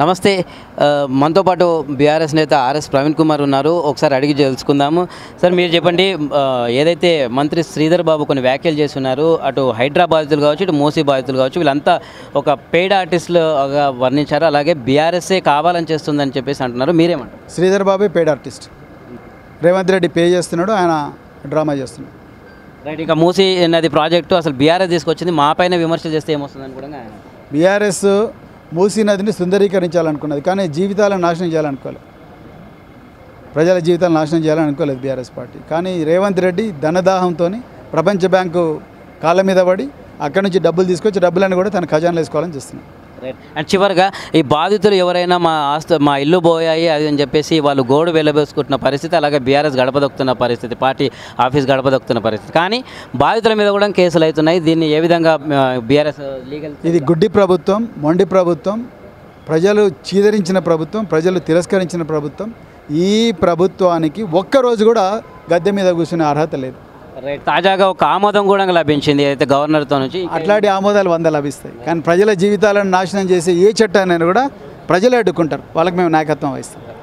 నమస్తే. మనతో పాటు బీఆర్ఎస్ నేత ఆర్ఎస్ ప్రవీణ్ కుమార్ ఉన్నారు. ఒకసారి అడిగి తెలుసుకుందాము. సార్ మీరు చెప్పండి, ఏదైతే మంత్రి శ్రీధర్ బాబు కొన్ని వ్యాఖ్యలు చేస్తున్నారు, అటు హైడ్రా బాధితులు కావచ్చు, ఇటు మూసీ బాధితులు కావచ్చు, వీళ్ళంతా ఒక పెయిడ్ ఆర్టిస్టులుగా వర్ణించారు. అలాగే బీఆర్ఎస్ఏ కావాలని చేస్తుందని చెప్పేసి అంటున్నారు. మీరేమంటారు? శ్రీధర్ బాబే paid artist. Revanth Reddy pay చేస్తున్నాడు, ఆయన డ్రామా చేస్తున్నాడు. రైట్. ఇంకా మూసీ నది ప్రాజెక్టు అసలు బీఆర్ఎస్ తీసుకొచ్చింది, మా పైన విమర్శలు చేస్తే ఏమొస్తుందని కూడా ఆయన బీఆర్ఎస్ మూసీ నదిని సుందరీకరించాలనుకున్నది, కానీ జీవితాలను నాశనం చేయాలనుకోలేదు. ప్రజల జీవితాలను నాశనం చేయాలనుకోలేదు బీఆర్ఎస్ పార్టీ. కానీ రేవంత్ రెడ్డి ధనదాహంతో ప్రపంచ బ్యాంకు కాళ్ళ మీద పడి అక్కడి నుంచి డబ్బులు తీసుకొచ్చి డబ్బులను కూడా తన ఖజానాలో వేసుకోవాలని చూస్తున్నాడు. రైట్. అండ్ చివరిగా ఈ బాధితులు ఎవరైనా మా ఇల్లు పోయాయి అది అని చెప్పేసి వాళ్ళు గోడు వెళ్ళబోసుకుంటున్న పరిస్థితి, అలాగే బీఆర్ఎస్ గడపదొక్కుతున్న పరిస్థితి, పార్టీ ఆఫీస్ గడపదొక్కుతున్న పరిస్థితి. కానీ బాధితుల మీద కూడా కేసులు అవుతున్నాయి. దీన్ని ఏ విధంగా బీఆర్ఎస్ లీగల్? ఇది గుడ్డి ప్రభుత్వం, మొండి ప్రభుత్వం, ప్రజలు చీదరించిన ప్రభుత్వం, ప్రజలు తిరస్కరించిన ప్రభుత్వం. ఈ ప్రభుత్వానికి ఒక్కరోజు కూడా గద్దె మీద కూర్చునే అర్హత లేదు. రైట్. తాజాగా ఒక ఆమోదం కూడా లభించింది అయితే గవర్నర్తో నుంచి. అట్లాంటి ఆమోదాలు 100 లభిస్తాయి, కానీ ప్రజల జీవితాలను నాశనం చేసే ఏ చట్టాన్ని కూడా ప్రజలు అడ్డుకుంటారు. వాళ్ళకి మేము నాయకత్వం వహిస్తాం.